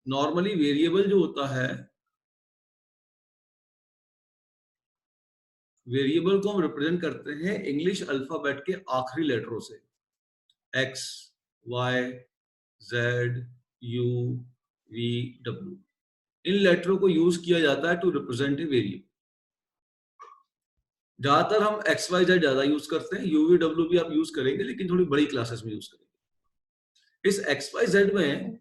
Normally variable जो होता है, वेरिएबल को हम रिप्रेजेंट करते हैं इंग्लिश अल्फाबेट के आखिरी लेटरों से, x, y, z, u, v, डब्ल्यू। इन लेटरों को यूज किया जाता है टू रिप्रेजेंट ए वेरिएबल। ज्यादातर हम एक्स वाई जेड ज्यादा यूज करते हैं, यूवी डब्ल्यू भी आप यूज करेंगे लेकिन थोड़ी बड़ी क्लासेस में यूज करेंगे। इस एक्स वाई जेड में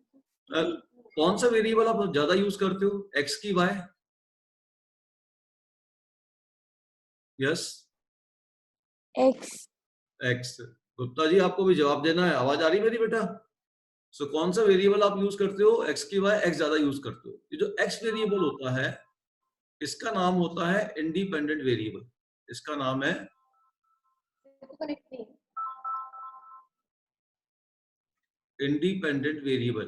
कौन सा वेरिएबल आप ज्यादा यूज करते हो, एक्स की y? Yes, x. X. Gupta ji आपको भी जवाब देना है, आवाज आ रही मेरी बेटा? सो कौन सा वेरिएबल आप यूज करते हो, एक्स की वाई, एक्स ज्यादा यूज करते हो। ये जो एक्स वेरिएबल होता है इसका नाम होता है इंडिपेंडेंट वेरिएबल। इसका नाम है इंडिपेंडेंट वेरिएबल।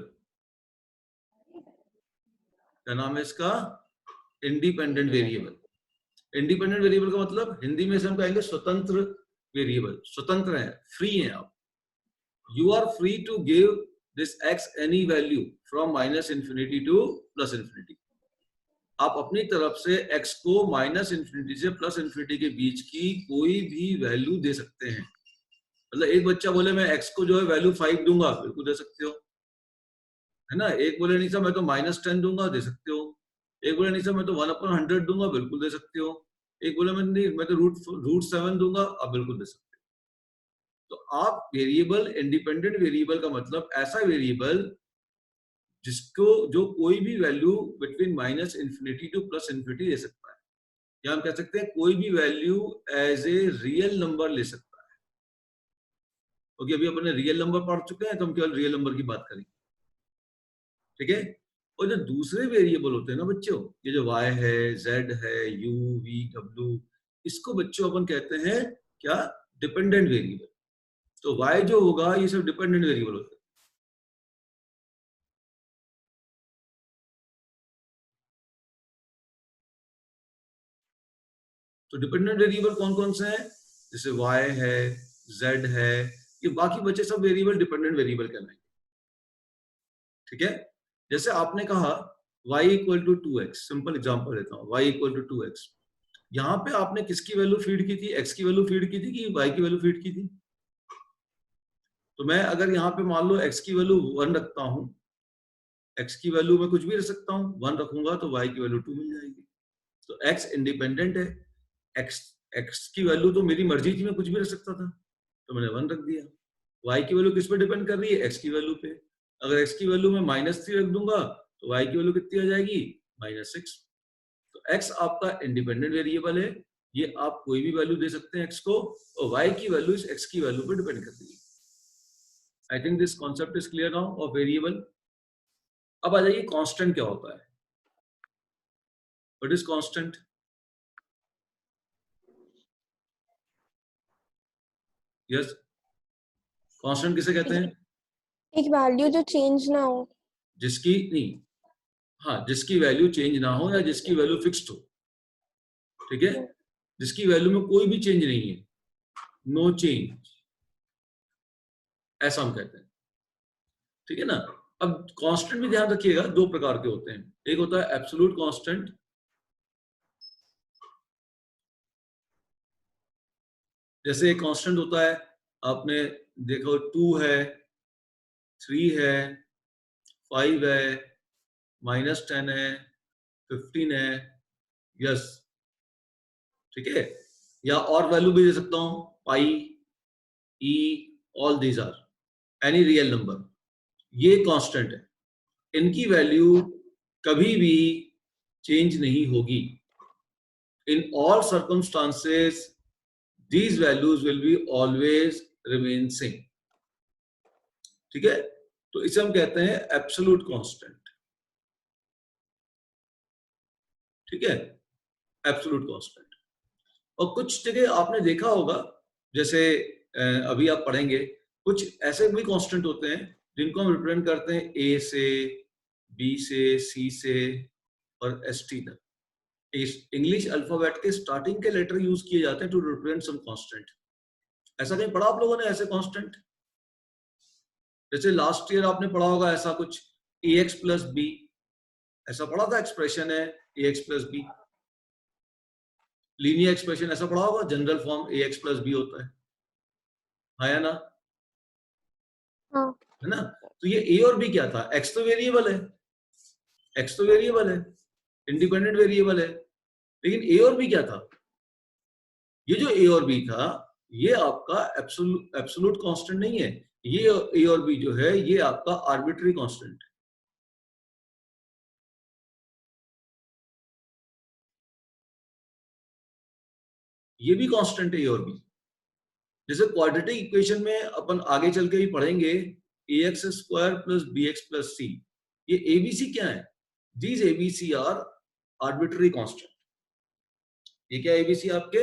क्या नाम है इसका? Independent variable. इंडिपेंडेंट वेरिएबल का मतलब हिंदी में से हम कहेंगे स्वतंत्र वेरिएबल। स्वतंत्र है, फ्री है आप। You are free to give this x any value from minus infinity to plus infinity. आप अपनी तरफ से x को माइनस इंफिनिटी से प्लस इंफिनिटी के बीच की कोई भी वैल्यू दे सकते हैं। मतलब एक बच्चा बोले मैं x को जो है वैल्यू 5 दूंगा, बिल्कुल दे सकते हो, है ना। एक बोले नहीं सर मैं तो -10 दूंगा, दे सकते हो। एक बोले नहीं सर मैं तो 1/100 दूंगा, बिल्कुल दे सकते हो। एक बोले मैं नहीं मैं तो रूट 7 दूंगा, आप बिल्कुल दे सकते हो। तो आप वेरिएबल, इंडिपेंडेंट वेरिएबल का मतलब ऐसा वेरिएबल जिसको जो कोई भी value between minus infinity to plus infinity दे सकता है, या हम कह सकते हैं कोई भी value as a real number ले सकता है। क्योंकि अभी अपने रियल नंबर पढ़ चुके हैं तो हम केवल रियल नंबर की बात करेंगे, ठीक है। और जो दूसरे वेरिएबल होते हैं ना बच्चों, ये जो y है, z है, u, v, w, इसको बच्चों अपन कहते हैं क्या? Dependent variable. तो y जो होगा ये सब डिपेंडेंट वेरिएबल होते हैं। तो डिपेंडेंट वेरिएबल कौन कौन से हैं? जैसे y है, z है, ये बाकी बचे सब वेरिएबल डिपेंडेंट वेरिएबल कहलाएंगे, ठीक है। जैसे आपने कहा y equal to 2x, simple example देता हूं, y इक्वल टू 2x। यहाँ पे आपने किसकी वैल्यू फीड की थी? x की वैल्यू फीड की थी कि y की वैल्यू फीड की थी? तो मैं अगर यहाँ पे मान लो x की वैल्यू 1 रखता हूँ, x की वैल्यू में कुछ भी रख सकता हूँ, 1 रखूंगा तो y की वैल्यू 2 मिल जाएगी। तो x इंडिपेंडेंट है, x की वैल्यू तो मेरी मर्जी थी, मैं कुछ भी रख सकता था, तो मैंने 1 रख दिया। y की वैल्यू किस पे डिपेंड कर रही है? x की वैल्यू पे। अगर x की वैल्यू में -3 रख दूंगा तो y की वैल्यू कितनी आ जाएगी? -6। तो x आपका इंडिपेंडेंट वेरिएबल है, ये आप कोई भी वैल्यू दे सकते हैं x को, और y की वैल्यू इस x की वैल्यू पर डिपेंड करती है। I think this concept is clear now of variable. अब आ जाइए कांस्टेंट क्या होता है। What is constant? Yes, constant किसे कहते हैं? एक वैल्यू जो चेंज ना हो। जिसकी नहीं, हाँ, जिसकी वैल्यू चेंज ना हो या जिसकी वैल्यू फिक्स्ड हो, ठीक है। जिसकी वैल्यू में कोई भी चेंज नहीं है, नो चेंज, ऐसा हम कहते हैं, ठीक है ना। अब कांस्टेंट भी ध्यान रखिएगा, दो प्रकार के होते हैं। एक होता है एब्सोल्यूट कांस्टेंट, जैसे एक कांस्टेंट होता है, आपने देखो 2 है, 3 है, 5 है, -10 है, 15 है, यस, ठीक है। या और वैल्यू भी दे सकता हूं, pi, e, all these are any real number, ये कांस्टेंट है। इनकी वैल्यू कभी भी चेंज नहीं होगी। In all circumstances these values will be always remain same, ठीक है। तो इसे हम कहते हैं एब्सोल्यूट कांस्टेंट, ठीक है, एब्सोल्यूट कांस्टेंट। और कुछ जगह आपने देखा होगा, जैसे अभी आप पढ़ेंगे, कुछ ऐसे भी कांस्टेंट होते हैं जिनको हम रिप्रेजेंट करते हैं ए से, बी से, सी से और एस टी तक। इंग्लिश अल्फाबेट के स्टार्टिंग के लेटर यूज किए जाते हैं टू रिप्रेजेंट सम कांस्टेंट। ऐसा कहीं पढ़ा आप लोगों ने ऐसे कांस्टेंट? जैसे लास्ट ईयर आपने पढ़ा होगा ऐसा कुछ, ax प्लस बी, ऐसा पढ़ा था एक्सप्रेशन है ax plus b. Linear expression ऐसा पढ़ा होगा, general form ax plus b होता है, हाँ या ना? हाँ। है ना? तो ये a और b क्या था? x तो वेरिएबल है, x तो वेरिएबल है, इंडिपेंडेंट वेरिएबल है, लेकिन a और b क्या था? ये जो a और b था, ये आपका एब्सोल्यूट कांस्टेंट नहीं है, ये a और b जो है ये आपका आर्बिट्री कांस्टेंट है। ये भी कांस्टेंट है a और b। जैसे क्वाड्रेटिक इक्वेशन में अपन आगे चल के भी पढ़ेंगे, ax square plus bx plus c, ये abc क्या है? These abc are arbitrary constant. ये क्या abc आपके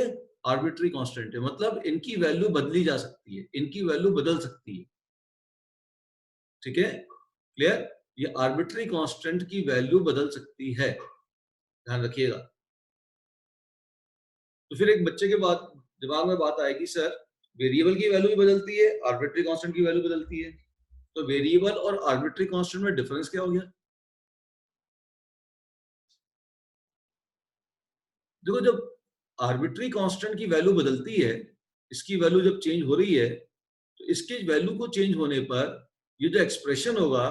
आर्बिट्री कांस्टेंट है, मतलब इनकी वैल्यू बदली जा सकती है, इनकी वैल्यू बदल सकती है, ठीक है? क्लियर? ये आर्बिट्री कांस्टेंट की वैल्यू बदल सकती है, ध्यान रखिएगा। तो फिर एक बच्चे के बाद दिमाग में बात आएगी, सर वेरिएबल की वैल्यू भी बदलती है, आर्बिट्री कांस्टेंट की वैल्यू बदलती है, तो वेरिएबल और आर्बिट्री कांस्टेंट में डिफरेंस क्या हो गया? देखो, जब आर्बिट्री कांस्टेंट की वैल्यू बदलती है, इसकी वैल्यू जब चेंज हो रही है, तो इसकी वैल्यू को चेंज होने पर ये जो एक्सप्रेशन होगा,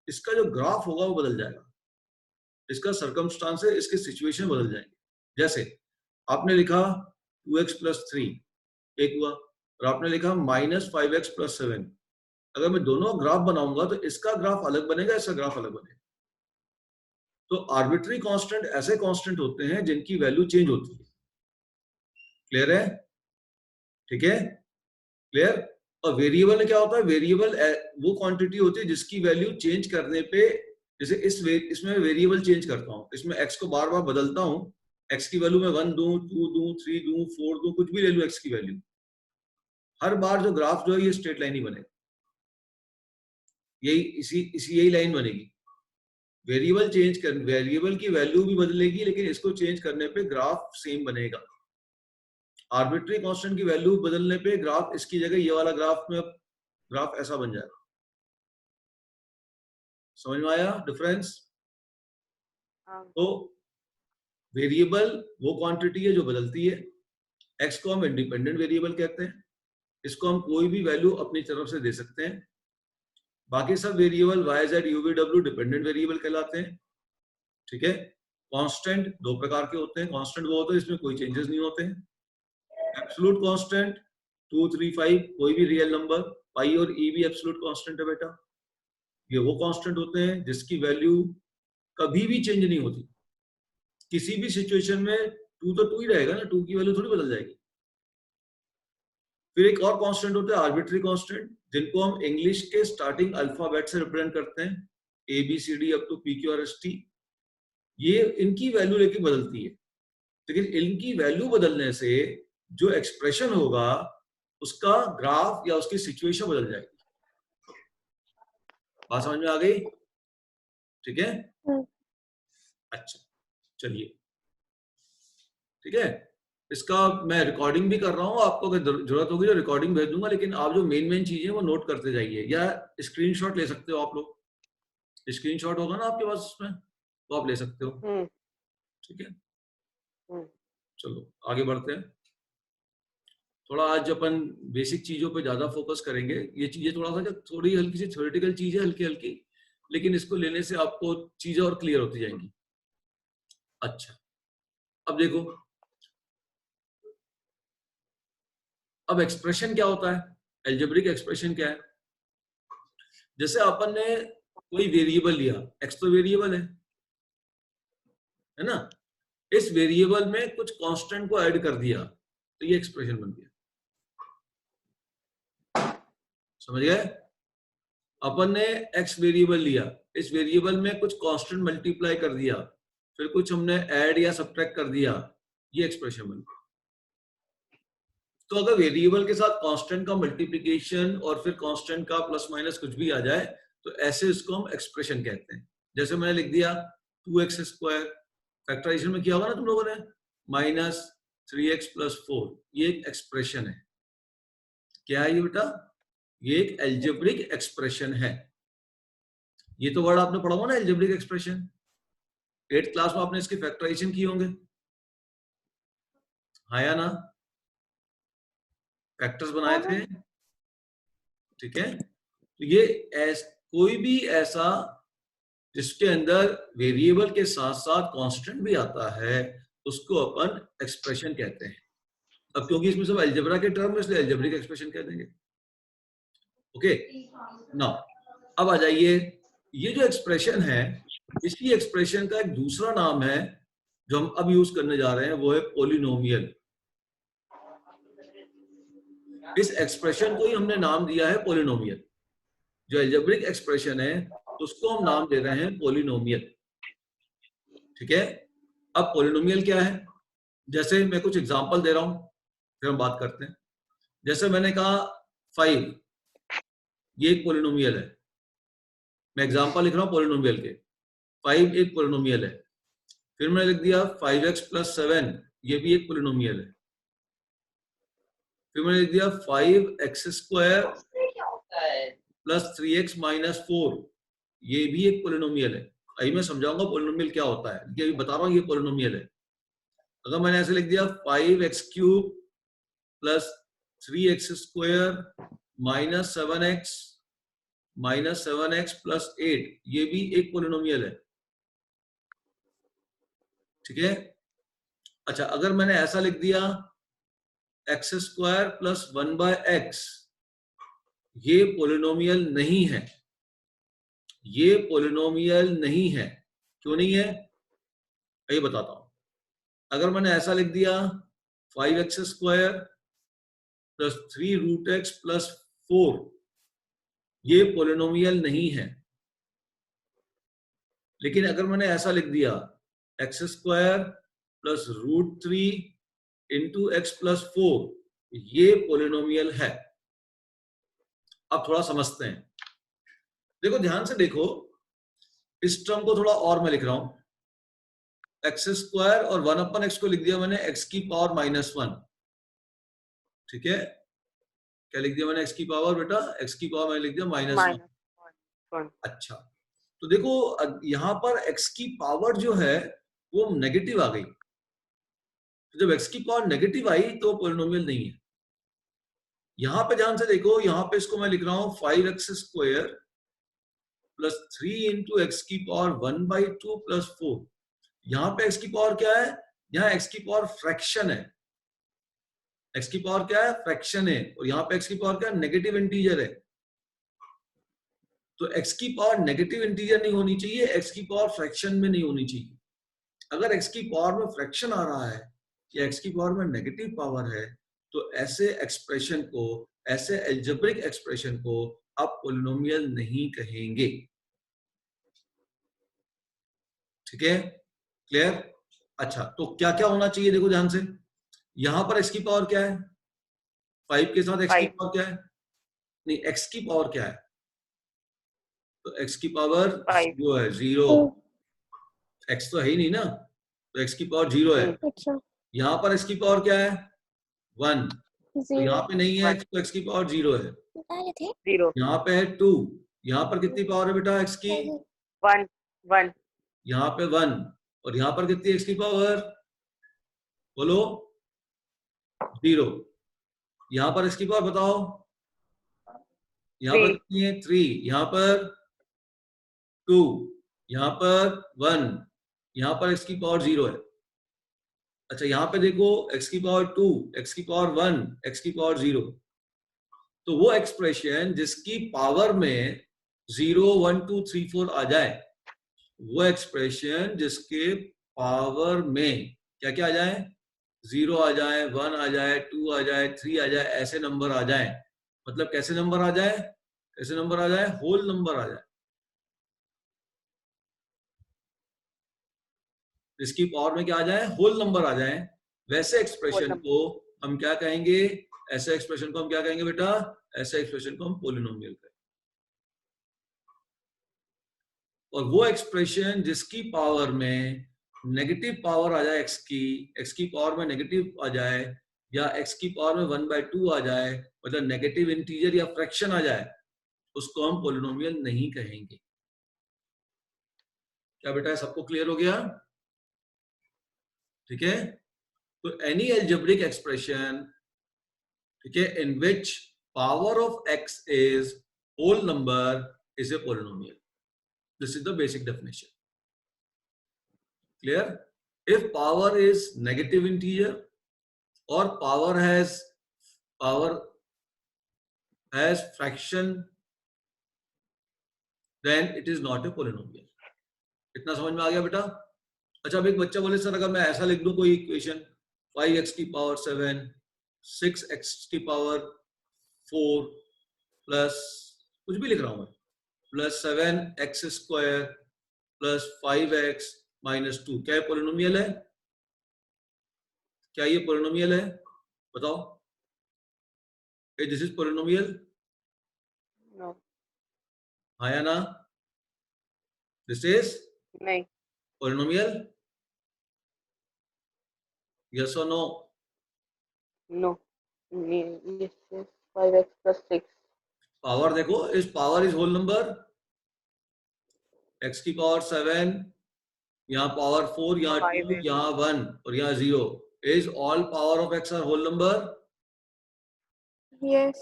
इसका जो ग्राफ होगा वो बदल जाएगा, इसका सर्कमस्टांस है, इसके सिचुएशन बदल जाएंगे। जैसे आपने लिखा 2x प्लस 3 एक हुआ, और आपने लिखा -5x प्लस 7। अगर मैं दोनों ग्राफ बनाऊंगा तो इसका ग्राफ अलग बनेगा, इसका ग्राफ अलग बनेगा। तो आर्बिट्री कांस्टेंट ऐसे कांस्टेंट होते हैं जिनकी वैल्यू चेंज होती है। क्लियर है? ठीक है, क्लियर? और वेरिएबल में क्या होता है? वेरिएबल वो क्वांटिटी होती है जिसकी वैल्यू चेंज करने पे, जैसे इसमें वेरिएबल चेंज करता हूं, इसमें x को बार बार बदलता हूं, x की वैल्यू में 1 दूं, 2 दूं, 3 दूं, 4 दूं, कुछ भी ले लूं x की वैल्यू, हर बार जो ग्राफ जो है ये स्ट्रेट लाइन ही बनेगा, यही लाइन बनेगी। वेरिएबल की वैल्यू भी बदलेगी, लेकिन इसको चेंज करने पे ग्राफ सेम बनेगा। आर्बिट्री कांस्टेंट की वैल्यू बदलने पे ग्राफ, इसकी जगह ये वाला ग्राफ ऐसा बन जाएगा। समझ में आया डिफरेंस? तो वेरिएबल वो क्वांटिटी है जो बदलती है, एक्स को हम इंडिपेंडेंट वेरिएबल कहते हैं, इसको हम कोई भी वैल्यू अपनी तरफ से दे सकते हैं। बाकी सब variable y z u v w dependent variable कहलाते हैं, ठीक है? कांस्टेंट दो प्रकार के होते हैं, कांस्टेंट वो होता है इसमें कोई चेंजेस नहीं होते हैं, एब्सोल्यूट कांस्टेंट 2 3 5 कोई भी रियल नंबर, पाई और ई भी एब्सोल्यूट कांस्टेंट है बेटा। ये वो कांस्टेंट होते हैं जिसकी वैल्यू कभी भी चेंज नहीं होती, किसी भी सिचुएशन में 2 तो 2 ही रहेगा ना, 2 की वैल्यू थोड़ी बदल जाएगी। फिर एक और कांस्टेंट होता है आर्बिट्री कांस्टेंट, जिनको हम इंग्लिश के स्टार्टिंग अल्फाबेट से रिप्रेजेंट करते हैं, a b c d up to p q r s t. ये इनकी वैल्यू लेके बदलती है, लेकिन इनकी वैल्यू बदलने से जो एक्सप्रेशन होगा उसका ग्राफ या उसकी सिचुएशन बदल जाएगी। बात समझ में आ गई? ठीक है, अच्छा चलिए, ठीक है। इसका मैं रिकॉर्डिंग भी कर रहा हूँ, आपको अगर जरूरत होगी तो रिकॉर्डिंग भेज दूंगा, लेकिन आप जो मेन चीजें वो नोट करते जाइए, या स्क्रीनशॉट ले सकते हो आप लोग, स्क्रीनशॉट होगा ना आपके पास उसमें, तो आप ले सकते हो, ठीक है। चलो आगे बढ़ते हैं। थोड़ा आज अपन बेसिक चीजों पे ज्यादा फोकस करेंगे, ये चीजें थोड़ा सा थोड़ी हल्की सी थ्योरेटिकल चीज है, हल्की हल्की, लेकिन इसको लेने से आपको चीजें और क्लियर होती जाएंगी। अच्छा, अब देखो, अब एक्सप्रेशन क्या होता है, एल्जेब्रिक एक्सप्रेशन क्या है? जैसे अपन ने कोई वेरिएबल लिया, एक्स तो वेरिएबल है ना, इस वेरिएबल में कुछ कांस्टेंट को ऐड कर दिया तो ये एक्सप्रेशन बन गया। समझ गए? अपन ने एक्स वेरिएबल लिया, इस वेरिएबल में कुछ कांस्टेंट मल्टीप्लाई कर दिया, फिर कुछ हमने ऐड या सब्ट्रैक्ट कर दिया, ये एक्सप्रेशन बन गया। तो अगर वेरिएबल के साथ कांस्टेंट का मल्टीप्लिकेशन और फिर कांस्टेंट का प्लस माइनस कुछ भी आ जाए, तो ऐसे इसको हम एक्सप्रेशन कहते हैं। जैसे मैंने लिख दिया 2x स्क्वायर, फैक्टराइजेशन में किया होगा ना तुम लोगों ने, -3x + 4, ये एक एक्सप्रेशन है। क्या है ये बेटा? ये एक एल्जेब्रिक एक्सप्रेशन है। ये तो वर्ड आपने पढ़ा हुआ ना, एल्जेब्रिक एक्सप्रेशन। 8th क्लास में आपने इसकी फैक्टराइजेशन की होंगे, हाँ या ना? फैक्टर्स बनाए थे, ठीक है। तो ये कोई भी ऐसा जिसके अंदर वेरिएबल के साथ साथ कांस्टेंट भी आता है, उसको अपन एक्सप्रेशन कहते हैं। अब क्योंकि इसमें सब अलजेब्रा के टर्म है, इसलिए अलजेब्रिक एक्सप्रेशन कह देंगे। ओके, नाउ अब आ जाइए, ये जो एक्सप्रेशन है, इसी एक्सप्रेशन का एक दूसरा नाम है जो हम अब यूज करने जा रहे हैं, वो है पोलिनोमियल। इस एक्सप्रेशन को ही हमने नाम दिया है पोलिनोमियल। जो अलजेब्रिक एक्सप्रेशन है उसको हम नाम दे रहे हैं पोलिनोमियल, ठीक है। अब पोलिनोमियल क्या है, जैसे मैं कुछ एग्जांपल दे रहा हूं, फिर हम बात करते हैं। जैसे मैंने कहा 5, ये एक पोलिनोमियल है। मैं एग्जांपल लिख रहा हूं पोलिनोमियल के। 5 एक पोलिनोमियल है। फिर मैंने लिख दिया 5x + 7, ये भी एक पोलिनोमियल है। फिर मैंने लिख दिया 5x² + 3x - 4, ये भी एक पोलिनोमियल है। अभी मैं समझाऊंगा पोलिनोमियल क्या होता है, अभी बता रहा हूं ये पोलिनोमियल है। अगर मैंने ऐसे लिख दिया 5x³ + 3x² - 7x + 8, ये भी एक पोलिनोमियल है, ठीक है। अच्छा, अगर मैंने ऐसा लिख दिया x² + 1/x, ये पोलिनोमियल नहीं है, ये पोलिनोमियल नहीं है। क्यों नहीं है, ये बताता हूं। अगर मैंने ऐसा लिख दिया 5x² + 3√x + 4, ये पोलिनोमियल नहीं है। लेकिन अगर मैंने ऐसा लिख दिया x² + √3 × x + 4, ये पोलिनोमियल है। अब थोड़ा समझते हैं, देखो ध्यान से देखो, इस टर्म को थोड़ा और मैं लिख रहा हूं, x² और 1/x को लिख दिया मैंने x⁻⁻1, ठीक है। क्या लिख दिया मैंने x की पावर, बेटा x की पावर मैंने लिख दिया -1। अच्छा, तो देखो यहां पर x की पावर जो है वो नेगेटिव आ गई। तो जब x की पावर नेगेटिव आई तो पोलिनोमियल नहीं है। यहां पे ध्यान से देखो, यहां पे इसको मैं लिख रहा हूं 5x² + 3 × x⁻1/2 + 4। यहां पे x की पावर क्या है, यहाँ x की पावर फ्रैक्शन है। x की पावर क्या है, फ्रैक्शन है। और यहाँ पे x की पावर क्या है, नेगेटिव इंटीजर है। तो x की पावर नेगेटिव इंटीजर नहीं होनी चाहिए, x की पावर फ्रैक्शन में नहीं होनी चाहिए। अगर x की पावर में फ्रैक्शन आ रहा है या x की पावर में नेगेटिव पावर है, तो ऐसे एक्सप्रेशन को, ऐसे अलजेब्रिक एक्सप्रेशन को आप पोलिनोमियल नहीं कहेंगे, ठीक है, क्लियर। अच्छा, तो क्या क्या होना चाहिए, देखो ध्यान से। यहां पर x की पावर क्या है, 5 के साथ x की पावर क्या है, नहीं x की पावर क्या है, तो x की पावर 0 है, 0। x तो है ही नहीं ना, तो x की पावर 0 है। अच्छा, यहाँ पर x की पावर क्या है, 1, तो यहाँ 0 पे नहीं है, तो x की पावर 0 है। बता रहे थे 0 यहाँ पे है 2, यहाँ पर कितनी पावर है बेटा x की, 1 यहाँ पे 1, और यहाँ पर कितनी x की पावर, बोलो, 0। यहाँ पर x की पावर बताओ, यहाँ पर 3 कितनी है, 3, यहाँ पर 2, यहाँ पर 1, यहाँ पर x की पावर 0 है। अच्छा, यहाँ पे देखो x की पावर 2, x की पावर 1, x की पावर 0। तो वो एक्सप्रेशन जिसकी पावर में 0, 1, 2, 3, 4 आ जाए, वो एक्सप्रेशन जिसके पावर में क्या क्या आ जाए, 0 आ जाए, 1 आ जाए, 2 आ जाए, 3 आ जाए, ऐसे नंबर आ जाए। मतलब कैसे नंबर आ जाए, कैसे नंबर आ जाए, होल नंबर आ जाए। इसकी पावर में क्या आ जाए, होल नंबर आ जाए, वैसे एक्सप्रेशन को हम क्या कहेंगे, ऐसे एक्सप्रेशन को हम क्या कहेंगे बेटा, ऐसे एक्सप्रेशन को हम पोलिनोमियल कहेंगे। और वो एक्सप्रेशन जिसकी पावर में नेगेटिव पावर आ जाए x की पावर में नेगेटिव आ जाए, या x की पावर में 1/2 आ जाए, मतलब नेगेटिव इंटीजर या फ्रैक्शन आ जाए, उसको हम पोलिनोमियल नहीं कहेंगे। क्या बेटा सबको क्लियर हो गया? ठीक है, तो एनी एल्जेब्रिक एक्सप्रेशन, ठीक है, in which power of x is whole number is a polynomial. This is the basic definition. Clear? if power is negative integer or power has fraction, then it is not a polynomial. इतना समझ में आ गया बेटा? अच्छा, अब एक बच्चा बोले सर अगर मैं ऐसा लिख दूं कोई इक्वेशन 5x की पावर 7 6x की पावर 4 प्लस कुछ भी लिख रहा हूं मैं plus 7x square plus 5x minus 2, क्या ये पोलिनोमियल है? क्या ये पोलिनोमियल है? बताओ. This is polynomial? No. हाँ या ना? दिस इज नहीं. पोलिनोमियल? यस और no? No. This is 5x plus 6. Power देखो, इस power is whole number. x की पावर 7, यहाँ पावर 4, यहाँ 2, यहाँ 1 और यहाँ 0. Is all power of x are whole number? Yes.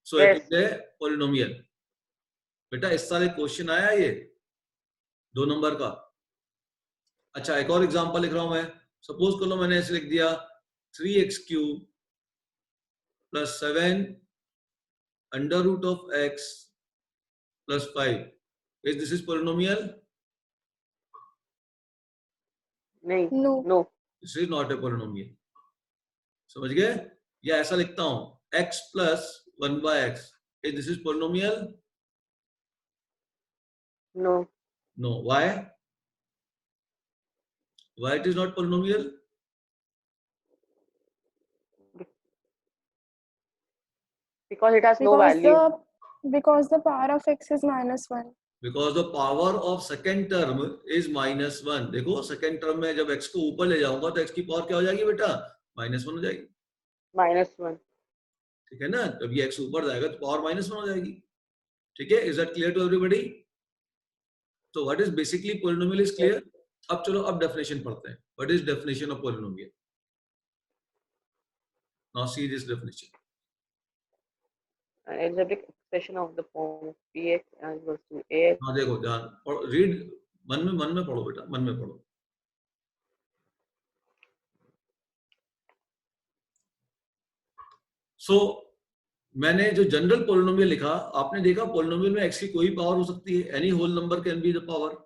So it is a polynomial. बेटा इस साल एक क्वेश्चन आया ये 2 नंबर का. अच्छा, एक और एग्जांपल लिख रहा हूं मैं. सपोज कर लो मैंने ऐसे लिख दिया 3x cube plus 7 under root of x plus 5. Is this is polynomial? नहीं. No. No. This is not a polynomial. समझ गए? या ऐसा लिखता हूं x plus 1/x. Is this is polynomial? No. No. Why? Why it is not polynomial? Because it has no value. Because the power of x is -1. Because the power of second term is -1. देखो second term में जब x को ऊपर ले जाऊंगा तो x की power क्या हो जाएगी बेटा? -1 हो जाएगी. -1. ठीक है ना? जब ये x ऊपर जाएगा तो पावर -1 हो जाएगी. ठीक है? Is that clear to everybody? तो what is basically polynomial is clear. अब चलो अब डेफिनेशन पढ़ते हैं. What is definition of polynomial? Now see this definition. An algebraic expression of the form of px equals to ax. हाँ देखो ध्यान read. मन में पढ़ो बेटा, मन में पढ़ो. सो मैंने जो जनरल पोलिनोमियल लिखा, आपने देखा पोलिनोमियल में x की कोई पावर हो सकती है. Any whole number can be the power.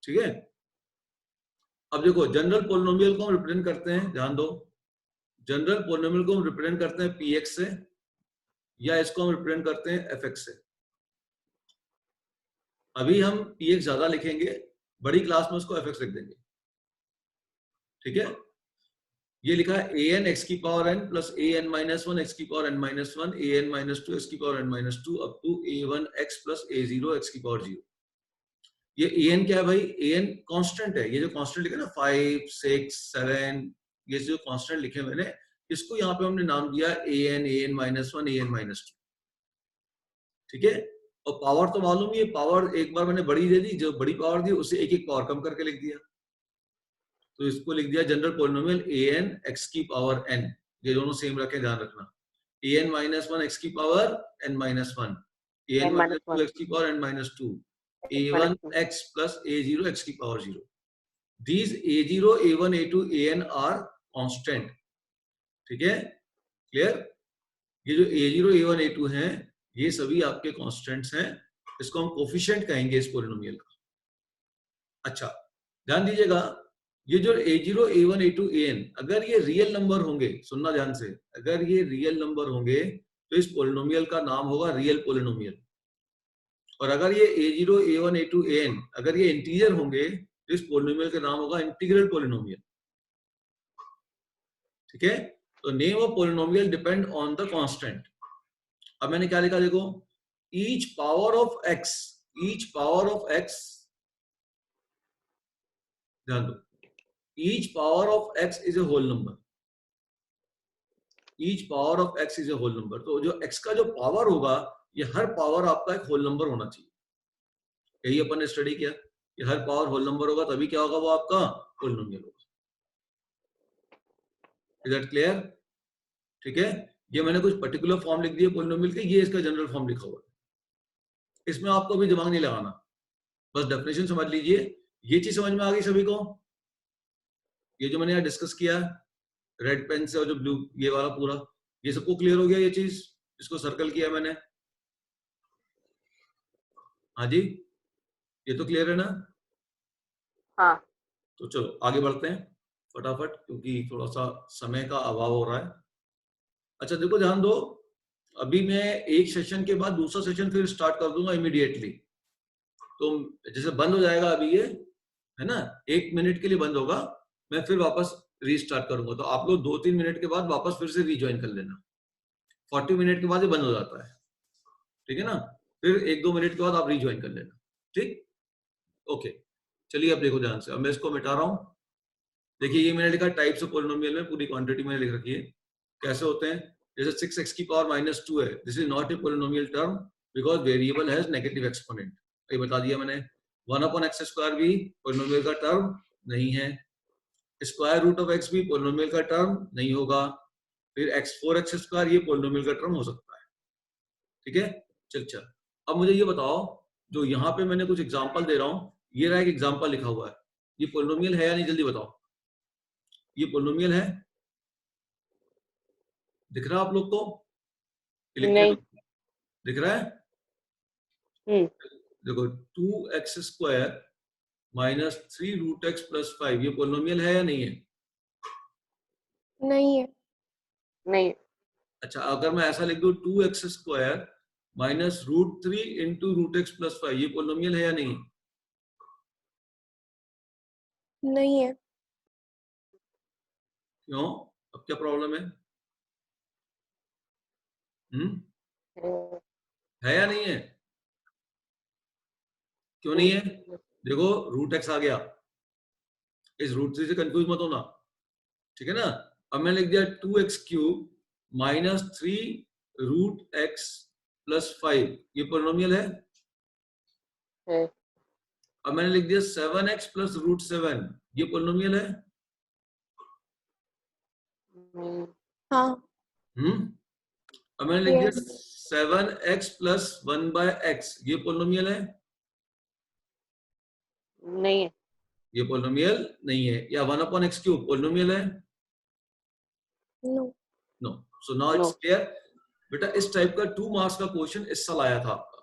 ठीक है? अब देखो जनरल पोलिनोमियल को हम रिप्रेजेंट करते हैं, ध्यान दो. जनरल पोलिनोमियल को हम रिप्रेजेंट करते हैं px से, या इसको हम रिप्रेजेंट करते हैं fx से. अभी हम px ज्यादा लिखेंगे, बड़ी क्लास में उसको fx लिख देंगे. ठीक है? ये लिखा है an x की power n plus an minus 1 x की power n minus 1 an minus 2 x की power n minus 2 up to a1 x plus a0 x की पावर 0. ये an क्या है भाई? an कांस्टेंट है. ये जो कांस्टेंट लिखा ना 5 6 7, ये जो कांस्टेंट लिखे मैंने, इसको यहाँ पे हमने नाम दिया an माइनस 1 an माइनस 2. ठीक है? और पावर तो मालूम ही है. पावर एक बार मैंने बड़ी दे दी, जो बड़ी पावर दी उससे एक पावर कम करके लिख दिया. तो इसको लिख दिया जनरल पोलिनोमियल an x की पावर n. ये दोनों सेम रखें, ध्यान रखना. an माइनस 1 x की power n minus 1, an minus 2 x की power n minus 2, a1 x plus a0 x की power 0. These a0, a1, a2, an are constant. ठीक है? क्लियर? ये जो a0, a1, a2 हैं, ये सभी आपके कांस्टेंट्स हैं. इसको हम कोफिशिएंट कहेंगे इस पोलिनोमियल का. अच्छा, ध्यान दीजिएगा, ये जो a0, a1, a2, an अगर ये रियल नंबर होंगे, सुनना ध्यान से, अगर ये रियल नंबर होंगे तो इस पोलिनोमियल का नाम होगा रियल पोलिनोमियल. और अगर ये a0, a1, a2, an अगर ये इंटीजर होंगे तो इस पोलिनोमियल का नाम होगा इंटीग्रल पोलिनोमियल. ठीक है? तो name of polynomial depend on the constant. अब मैंने क्या लिखा देखो, ईच पावर ऑफ x, ध्यान दो, each power of x is a whole number. each power of x is a whole number. तो जो x का जो पावर होगा, ये हर पावर आपका एक होल नंबर होना चाहिए. यही अपन ने स्टडी किया कि हर पावर होल नंबर होगा तभी क्या होगा, वो आपका पोलिनोमियल होगा। Is that clear? ठीक है, ये मैंने कुछ पर्टिकुलर फॉर्म लिख दिए पोलिनोमियल के, ये इसका जनरल फॉर्म लिखा हुआ है, इसमें आपको अभी दिमाग नहीं लगाना, बस डेफिनेशन समझ लीजिए। ये चीज समझ में आ गई सभी को? ये जो मैंने यहाँ डिस्कस किया रेड पेन से और जो ब्लू ये वाला पूरा, ये सबको क्लियर हो गया ये चीज, इसको सर्कल किया मैंने? हाँ जी, ये तो क्लियर है ना? हाँ। तो चलो आगे बढ़ते हैं फटाफट, क्योंकि थोड़ा सा समय का अभाव हो रहा है। अच्छा देखो ध्यान दो, अभी मैं एक सेशन के बाद दूसरा सेशन फिर स्टार्ट कर दूंगा इमीडिएटली। तो जैसे बंद हो जाएगा अभी ये, है ना, 1 मिनट के लिए बंद होगा, मैं फिर वापस रीस्टार्ट करूंगा। तो आप लोग 2-3 मिनट के बाद वापस फिर से रीज्वाइन कर लेना। 40 मिनट के बाद ये बंद हो जाता है, ठीक है ना? फिर 1-2 मिनट के बाद आप रीज्वाइन कर लेना, ठीक? ओके, चलिए अब देखो ध्यान से, अब मैं इसको मिटा रहा हूं। देखिए ये मैंने लिखा टाइप्स ऑफ पॉलिनोमियल में, पूरी क्वांटिटी मैंने लिख रखी है कैसे होते हैं। जैसे 6x की पावर -2 है, this is not a polynomial term because variable has negative exponent. ये बता दिया मैंने। 1/x² भी पॉलिनोमियल का टर्म नहीं है। स्क्वायर रूट ऑफ x भी पॉलिनोमियल का टर्म नहीं होगा। फिर 4x² ये पॉलिनोमियल का टर्म हो सकता है, ठीक है? चल अब मुझे ये बताओ, जो यहाँ पे मैंने कुछ एग्जांपल दे रहा हूँ, ये रहा एक एग्जांपल लिखा हुआ है, ये पॉलिनोमियल है या नहीं? जल्दी बताओ, ये पॉलिनोमियल है? दिख रहा है आप लोग को? नहीं। दिख रहा है? देखो 2x² -3 √x + 5 ये पॉलिनोमियल है या नहीं है? नहीं है। नहीं। अच्छा, अगर मैं ऐसा लिख दूं 2x² -√3 × √x + 5 ये पॉलिनोमियल है या नहीं? नहीं है। क्यों? अब क्या प्रॉब्लम है? है या नहीं है? क्यों नहीं है? देखो √x आ गया, इस √3 से कंफ्यूज मत होना, ठीक है ना? अब मैंने लिख दिया 2x³ -3 √x + 5 ये पॉलिनोमियल है। अब मैंने लिख दिया 7x + √7 ये पॉलिनोमियल है। हाँ। अब मैंने लिख दिया Yes. 7x + 1/x ये पॉलिनोमियल है। नहीं है। ये पॉलिनोमियल नहीं है। या 1/x³ पॉलिनोमियल है? No. No. So now it's clear. बेटा इस टाइप का 2 मार्क्स का क्वेश्चन इस साल आया था आपका,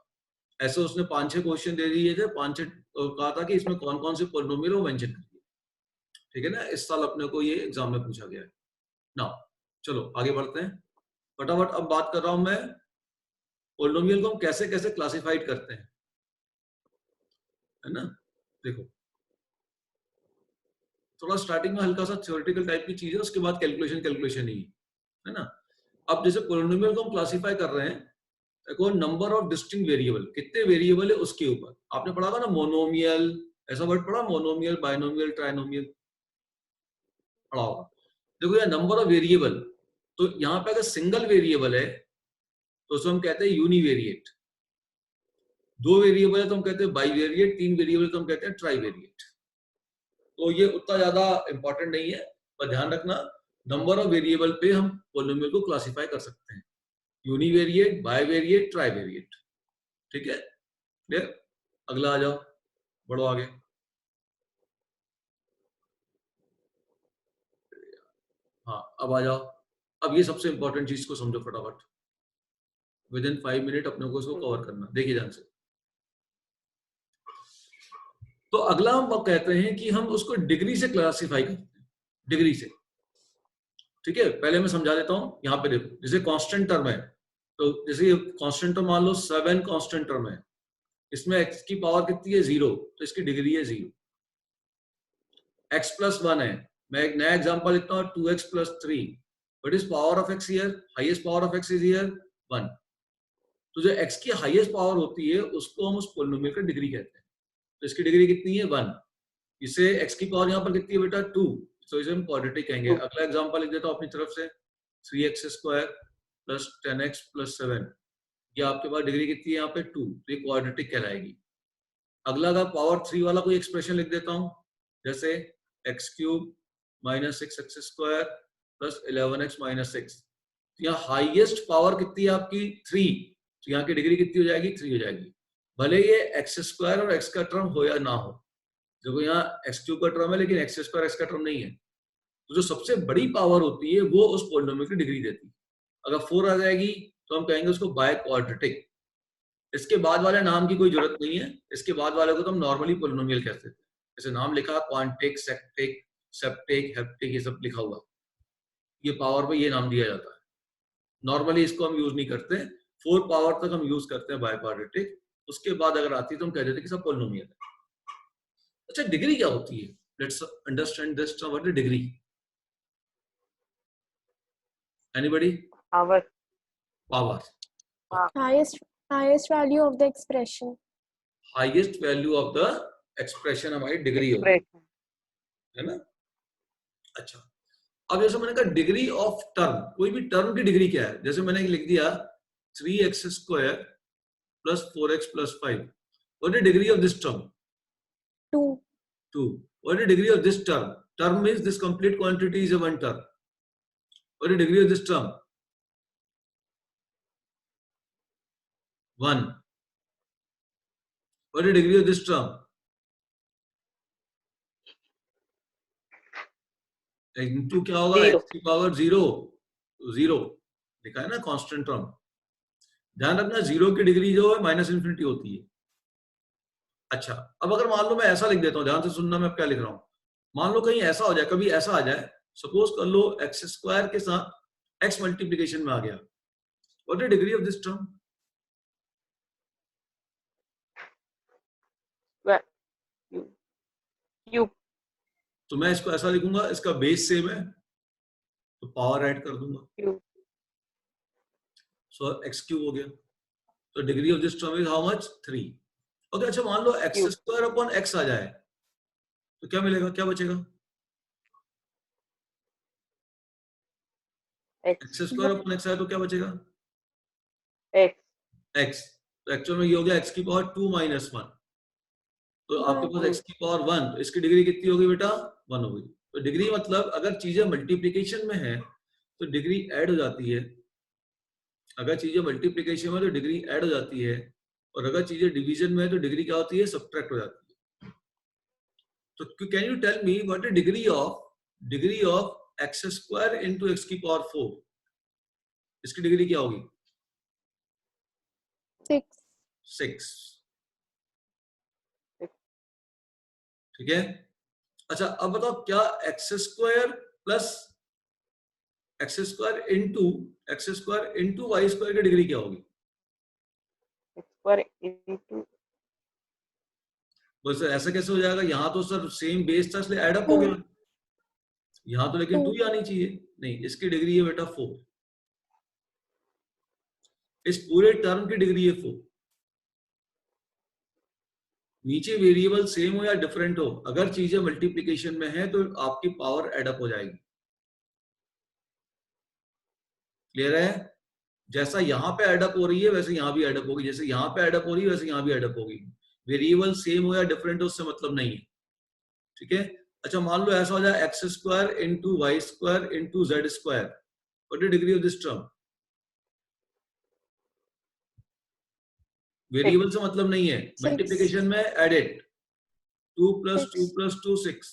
ऐसे उसने 5-6 क्वेश्चन दे दिए थे, 5-6 कहा था कि इसमें कौन कौन से पॉलिनोमियल वो मेंशन करिए, ठीक है ना? इस साल अपने को ये एग्जाम में पूछा गया है ना। चलो आगे बढ़ते हैं फटाफट। अब बात कर रहा हूं मैं पॉलिनोमियल को हम कैसे कैसे क्लासिफाइड करते हैं, है ना? देखो थोड़ा स्टार्टिंग में हल्का सा थ्योरेटिकल टाइप की चीज है, उसके बाद कैलकुलेशन ही है ना। अब जैसे पॉलिनोमियल को हम क्लासिफाई कर रहे हैं, देखो नंबर ऑफ डिस्टिंक्ट वेरिएबल, कितने वेरिएबल है उसके ऊपर। आपने पढ़ा था ना मोनोमियल, ऐसा वर्ड पढ़ा, मोनोमियल, बाइनोमियल, ट्राइनोमियल पढ़ा होगा। देखो ये नंबर ऑफ वेरिएबल, तो यहाँ पे अगर सिंगल वेरिएबल है तो उसको हम कहते हैं यूनिवेरिएट, 2 वेरिएबल है तो हम कहते हैं बाइवेरिएट, 3 वेरिएबल तो हम कहते हैं ट्राइवेरिएट। तो ये उतना ज्यादा इंपॉर्टेंट नहीं है, पर ध्यान रखना नंबर ऑफ वेरिएबल पे हम पॉलिनोमियल को क्लासिफाई कर सकते हैं, यूनिवेरिएट, बाइवेरिएट, ट्राइवेरिएट, ठीक है? क्लियर? अगला आ जाओ, बढ़ो आगे। हाँ अब आ जाओ, अब ये सबसे इंपॉर्टेंट चीज को समझो फटाफट, विद इन 5 मिनट अपने को इसको कवर करना। देखिए ध्यान से, तो अगला हम कहते हैं कि हम उसको डिग्री से क्लासिफाई करते हैं, डिग्री से, ठीक है? पहले मैं समझा देता हूं। यहाँ पे देखो जैसे कांस्टेंट टर्म है, तो जैसे कांस्टेंट टर्म मान लो 7 कांस्टेंट टर्म है, इसमें x की पावर कितनी है? 0, तो इसकी डिग्री है 0। x + 1 है, मैं एक नया एग्जांपल लिखता हूँ 2x + 3, what is power of x here? Highest power of x is here 1। तो जो x की हाईएस्ट पावर होती है उसको हम उस पॉलिनोमियल का डिग्री कहते हैं। तो इसकी डिग्री कितनी है? 1। इसे x की पावर यहाँ पर कितनी है बेटा? 2, तो इसे हम क्वाड्रेटिक कहेंगे। अगला एग्जांपल लिख देता हूँ अपनी तरफ से, 3x² + 10x + 7, ये आपके पास डिग्री कितनी है यहाँ पे? 2, तो ये क्वाड्रेटिक कहलाएगी। अगला अगर पावर 3 वाला कोई एक्सप्रेशन लिख देता हूं, जैसे x cube minus 6x² plus 11x minus 6। यहाँ हाईएस्ट पावर कितनी है आपकी 3, तो यहाँ की डिग्री कितनी हो जाएगी 3 हो जाएगी, भले ये x² और x का टर्म हो या ना हो। देखो यहाँ x³ का टर्म है लेकिन x² x का टर्म नहीं है, तो जो सबसे बड़ी पावर होती है वो उस पॉलिनोमियल की डिग्री देती है। अगर 4 आ जाएगी तो हम कहेंगे उसको बाय क्वाड्रेटिक। इसके बाद वाले नाम की कोई जरूरत नहीं है, इसके बाद वाले को तो हम नॉर्मली पॉलिनोमियल कहते थे। जैसे नाम लिखा क्वांटिक, सेक्टिक, सेप्टिक, हेप्टिक, ये सब लिखा हुआ, ये पावर पे ये नाम दिया जाता है। नॉर्मली इसको हम यूज नहीं करते, 4 पावर तक हम यूज करते हैं बाय क्वाड्रेटिक, उसके बाद अगर आती है तो हम कह देते हैं कि सब पॉलिनोमियल है। अच्छा, डिग्री क्या होती है? Let's understand this term, what is degree? Anybody? Power. Power, highest value of the expression. Highest value of the expression हमारी डिग्री होगी, Expression. है ना? अच्छा, अब जैसे मैंने कहा डिग्री ऑफ टर्म, कोई भी टर्म की डिग्री क्या है? जैसे मैंने लिख दिया 3x² plus 4x plus 5, what is degree of this term? 2. 2. What is the degree of this term? Term means this complete quantity is a one term. What is the degree of this term? 1. What is the degree of this term? Into क्या होगा? Zero. x की power 0, 0 लिखा है ना, constant term. ध्यान रखना 0 की degree जो है माइनस इन्फिनिटी होती है। अच्छा, अब अगर मान लो मैं ऐसा लिख देता हूँ, ध्यान से सुनना मैं क्या लिख रहा हूँ। मान लो कहीं ऐसा हो जाए, कभी ऐसा आ जाए, सपोज कर लो x² के साथ x मल्टीप्लिकेशन में आ गया, what is degree of this term? Cube. तो मैं इसको ऐसा लिखूंगा, इसका बेस सेम है तो पावर ऐड कर दूंगा, Cube. सो x³ हो गया। तो degree of this term is how much? 3। Okay, अच्छा मान लो x² अपॉन x आ जाए तो क्या मिलेगा, क्या बचेगा? X. x² अपॉन x आए तो क्या बचेगा? X. x। तो एक्चुअल में ये हो गया x की पावर 2 माइनस 1, तो आपके पास x की पावर 1, तो इसकी डिग्री कितनी होगी बेटा? 1 हो गई। तो डिग्री मतलब अगर चीजें मल्टीप्लिकेशन में है तो डिग्री ऐड हो जाती है, अगर चीजें मल्टीप्लिकेशन में तो डिग्री ऐड हो जाती है, और अगर चीजें डिवीजन में है तो डिग्री क्या होती है? सब्ट्रैक्ट हो जाती है। तो can you tell me what is degree of x² into x की पावर 4? इसकी डिग्री क्या होगी? 6. 6। ठीक है। अच्छा, अब बताओ क्या x² plus x² into y² की डिग्री क्या होगी? X² into बस ऐसा कैसे हो जाएगा? यहाँ तो सर सेम बेस था इसलिए एड अप हो गया, यहाँ तो लेकिन 2 ही आनी चाहिए। नहीं, इसकी डिग्री है बेटा 4, इस पूरे टर्म की डिग्री है 4। नीचे वेरिएबल सेम हो या डिफरेंट हो, अगर चीजें मल्टीप्लिकेशन में है तो आपकी पावर एड अप हो जाएगी। क्लियर है? जैसा यहाँ पे एड अप हो रही है वैसे यहाँ भी एड अप होगी, जैसे यहाँ पे एड अप हो रही है वैसे यहाँ भी एड अप होगी। वेरिएबल सेम हो या डिफरेंट हो उससे मतलब नहीं है। ठीक है। अच्छा, मान लो ऐसा हो जाए x² into y² into z², what is degree of this term? Variable से मतलब नहीं है, मल्टीप्लिकेशन में added 2 + 2 + 2 6।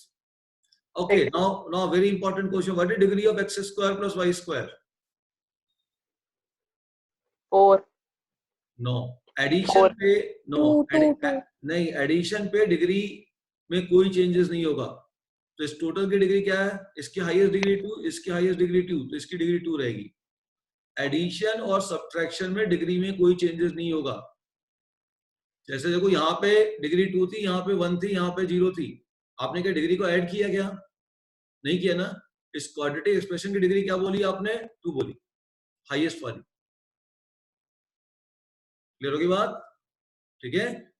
Okay, now very important question, what is degree of x² plus y²? 4. No, addition पे नो, 2. नहीं, एडिशन पे डिग्री में कोई चेंजेस नहीं होगा। तो इस टोटल की डिग्री क्या है? इसकी हाईएस्ट डिग्री 2, इसकी हाईएस्ट डिग्री 2, तो इसकी डिग्री 2 रहेगी। एडिशन और सब्ट्रैक्शन में डिग्री में कोई चेंजेस नहीं होगा। जैसे देखो यहाँ पे डिग्री 2 थी, यहाँ पे 1 थी, यहाँ पे 0 थी, आपने क्या डिग्री को ऐड किया क्या? नहीं किया ना। इस क्वाड्रेटिक एक्सप्रेशन की डिग्री क्या बोली आपने? 2 बोली, हाईएस्ट वाली। क्लियर होगी बात? ठीक है।